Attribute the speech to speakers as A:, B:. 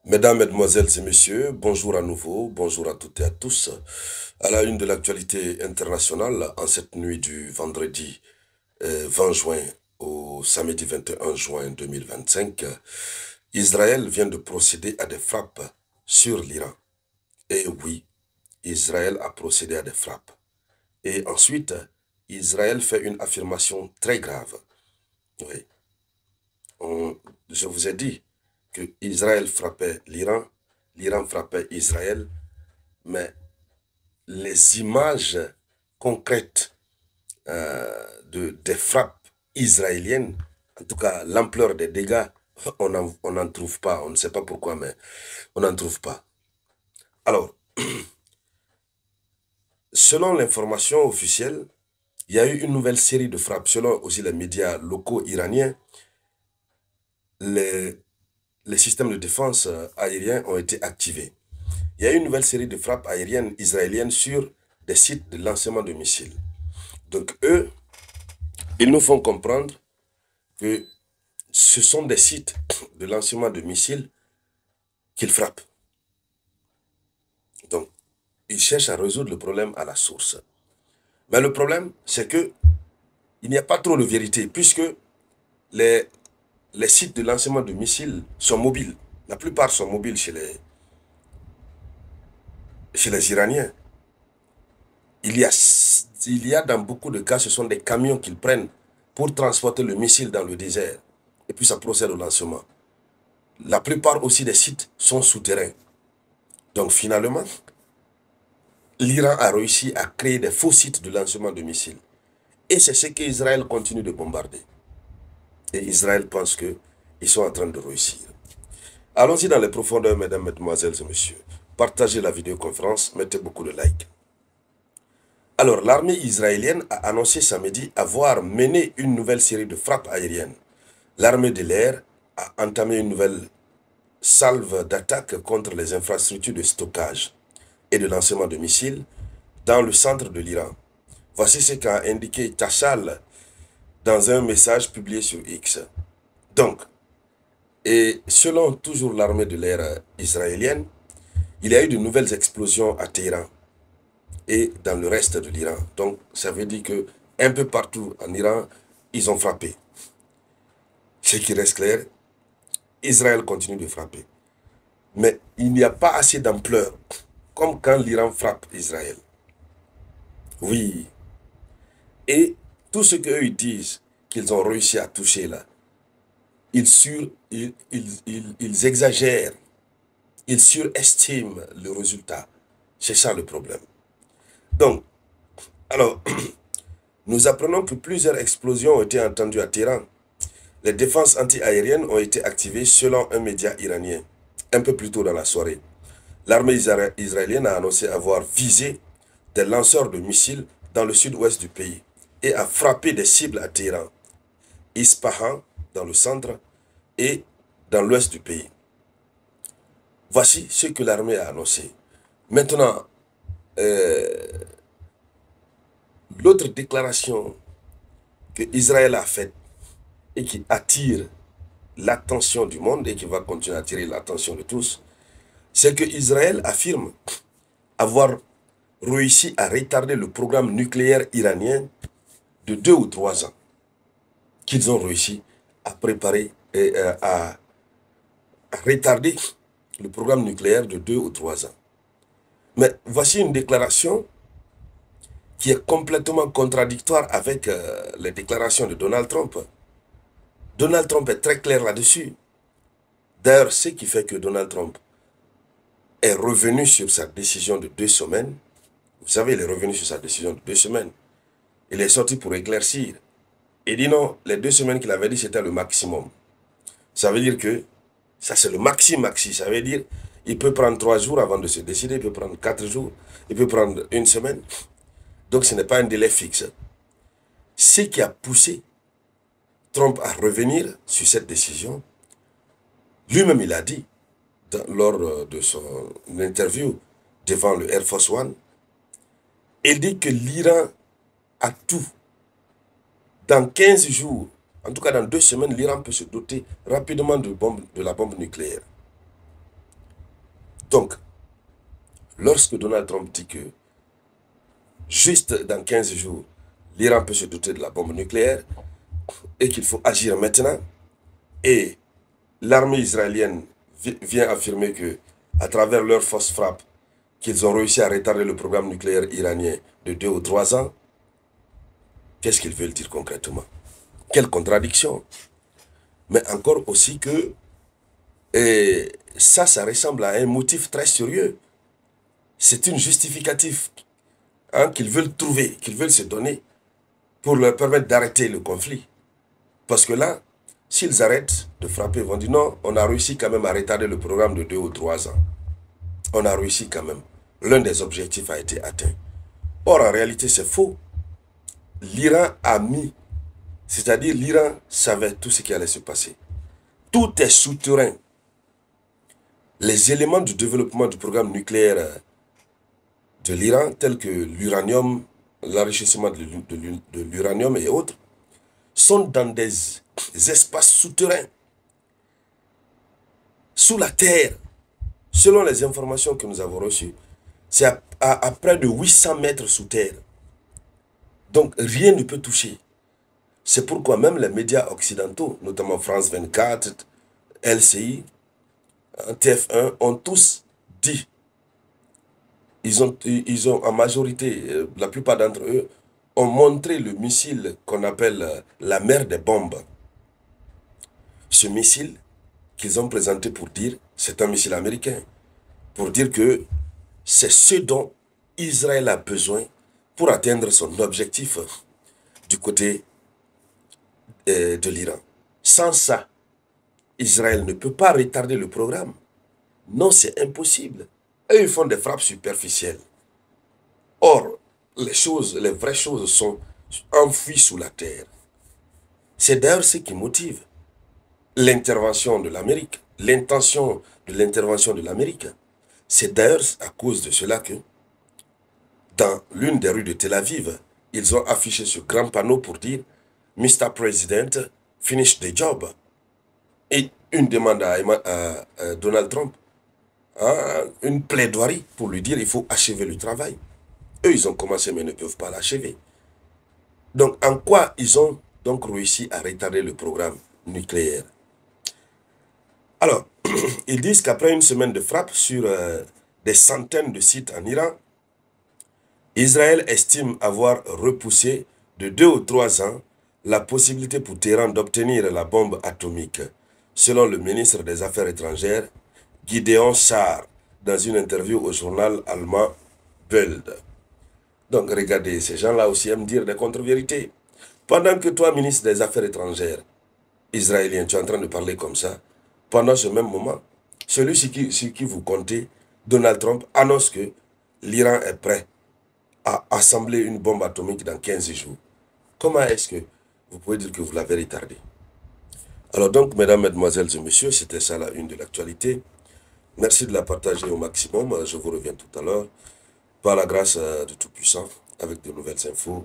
A: Mesdames, Mesdemoiselles et Messieurs, bonjour à nouveau, bonjour à toutes et à tous. À la une de l'actualité internationale, en cette nuit du vendredi 20 juin au samedi 21 juin 2025, Israël vient de procéder à des frappes sur l'Iran. Et oui, Israël a procédé à des frappes. Et ensuite, Israël fait une affirmation très grave. Oui, je vous ai dit que Israël frappait l'Iran, l'Iran frappait Israël, mais les images concrètes des frappes israéliennes, en tout cas l'ampleur des dégâts, on n'en trouve pas. On ne sait pas pourquoi, mais on n'en trouve pas. Alors, selon l'information officielle, il y a eu une nouvelle série de frappes. Selon aussi les médias locaux iraniens, les, les systèmes de défense aériens ont été activés. Il y a eu une nouvelle série de frappes aériennes israéliennes sur des sites de lancement de missiles. Donc eux, ils nous font comprendre que ce sont des sites de lancement de missiles qu'ils frappent. Donc, ils cherchent à résoudre le problème à la source. Mais le problème, c'est que il n'y a pas trop de vérité, puisque les, les sites de lancement de missiles sont mobiles. La plupart sont mobiles chez les Iraniens. Il y a dans beaucoup de cas, ce sont des camions qu'ils prennent pour transporter le missile dans le désert. Et puis ça procède au lancement. La plupart aussi des sites sont souterrains. Donc finalement, l'Iran a réussi à créer des faux sites de lancement de missiles. Et c'est ce qu'Israël continue de bombarder. Et Israël pense qu'ils sont en train de réussir. Allons-y dans les profondeurs, mesdames, mesdemoiselles et messieurs. Partagez la vidéoconférence, mettez beaucoup de likes. Alors, l'armée israélienne a annoncé samedi avoir mené une nouvelle série de frappes aériennes. L'armée de l'air a entamé une nouvelle salve d'attaque contre les infrastructures de stockage et de lancement de missiles dans le centre de l'Iran. Voici ce qu'a indiqué Tachal dans un message publié sur X. Donc, et selon toujours l'armée de l'air israélienne, il y a eu de nouvelles explosions à Téhéran et dans le reste de l'Iran. Donc, ça veut dire que un peu partout en Iran, ils ont frappé. Ce qui reste clair, Israël continue de frapper. Mais il n'y a pas assez d'ampleur, comme quand l'Iran frappe Israël. Oui. Et tout ce qu'eux ils disent qu'ils ont réussi à toucher là, ils exagèrent, ils surestiment le résultat. C'est ça le problème. Donc, alors, nous apprenons que plusieurs explosions ont été entendues à Téhéran. Les défenses anti-aériennes ont été activées selon un média iranien, un peu plus tôt dans la soirée. L'armée israélienne a annoncé avoir visé des lanceurs de missiles dans le sud-ouest du pays et a frappé des cibles à Téhéran, Ispahan dans le centre et dans l'ouest du pays. Voici ce que l'armée a annoncé. Maintenant, l'autre déclaration que Israël a faite et qui attire l'attention du monde et qui va continuer à attirer l'attention de tous, c'est que Israël affirme avoir réussi à retarder le programme nucléaire iranien de 2 ou 3 ans, qu'ils ont réussi à préparer et à retarder le programme nucléaire de 2 ou 3 ans. Mais voici une déclaration qui est complètement contradictoire avec les déclarations de Donald Trump. Donald Trump est très clair là-dessus. D'ailleurs, ce qui fait que Donald Trump est revenu sur sa décision de 2 semaines, vous savez, il est revenu sur sa décision de 2 semaines, il est sorti pour éclaircir. Il dit non, les 2 semaines qu'il avait dit, c'était le maximum. Ça veut dire que ça, c'est le maxi. Ça veut dire il peut prendre 3 jours avant de se décider, il peut prendre 4 jours, il peut prendre une semaine. Donc, ce n'est pas un délai fixe. Ce qui a poussé Trump à revenir sur cette décision, lui-même, il a dit, lors de son interview devant le Air Force One, il dit que l'Iran a tout. Dans 15 jours, en tout cas dans 2 semaines, l'Iran peut se doter rapidement de la bombe nucléaire. Donc, lorsque Donald Trump dit que juste dans 15 jours, l'Iran peut se doter de la bombe nucléaire et qu'il faut agir maintenant, et l'armée israélienne vient affirmer que, à travers leur force frappe, qu'ils ont réussi à retarder le programme nucléaire iranien de 2 ou 3 ans, qu'est-ce qu'ils veulent dire concrètement? Quelle contradiction! Mais encore aussi que ça ressemble à un motif très sérieux. C'est une justificatif qu'ils veulent trouver, qu'ils veulent se donner pour leur permettre d'arrêter le conflit. Parce que là, s'ils arrêtent de frapper, ils vont dire non, on a réussi quand même à retarder le programme de 2 ou 3 ans. On a réussi quand même. L'un des objectifs a été atteint. Or, en réalité, c'est faux. L'Iran a mis, c'est-à-dire l'Iran savait tout ce qui allait se passer. Tout est souterrain. Les éléments du développement du programme nucléaire de l'Iran, tels que l'uranium, l'enrichissement de l'uranium et autres, sont dans des espaces souterrains, sous la terre. Selon les informations que nous avons reçues, c'est à près de 800 mètres sous terre. Donc rien ne peut toucher. C'est pourquoi même les médias occidentaux, notamment France 24, LCI, TF1, ont tous dit, ils ont en majorité, la plupart d'entre eux, ont montré le missile qu'on appelle la mer des bombes. Ce missile qu'ils ont présenté pour dire, c'est un missile américain, pour dire que c'est ce dont Israël a besoin pour atteindre son objectif du côté de l'Iran. Sans ça, Israël ne peut pas retarder le programme. Non, c'est impossible. Et ils font des frappes superficielles. Or, les vraies choses sont enfouies sous la terre. C'est d'ailleurs ce qui motive l'intervention de l'Amérique, l'intention de l'intervention de l'Amérique. C'est d'ailleurs à cause de cela que, dans l'une des rues de Tel Aviv, ils ont affiché ce grand panneau pour dire « Mr. President, finish the job ». Et une demande à Donald Trump, une plaidoirie pour lui dire « il faut achever le travail ». Eux, ils ont commencé mais ne peuvent pas l'achever. Donc, en quoi ils ont donc réussi à retarder le programme nucléaire? Alors, ils disent qu'après une semaine de frappe sur des centaines de sites en Iran, Israël estime avoir repoussé de 2 ou 3 ans la possibilité pour Téhéran d'obtenir la bombe atomique, selon le ministre des Affaires étrangères, Gideon Sa'ar, dans une interview au journal allemand Bild. Donc regardez, ces gens-là aussi aiment dire des contre-vérités. Pendant que toi, ministre des Affaires étrangères israélien, tu es en train de parler comme ça, pendant ce même moment, celui sur qui vous comptez, Donald Trump, annonce que l'Iran est prêt à assembler une bombe atomique dans 15 jours. Comment est-ce que vous pouvez dire que vous l'avez retardé? Alors donc, mesdames, mesdemoiselles et messieurs, c'était ça la une de l'actualité. Merci de la partager au maximum. Je vous reviens tout à l'heure, par la grâce du Tout-Puissant, avec de nouvelles infos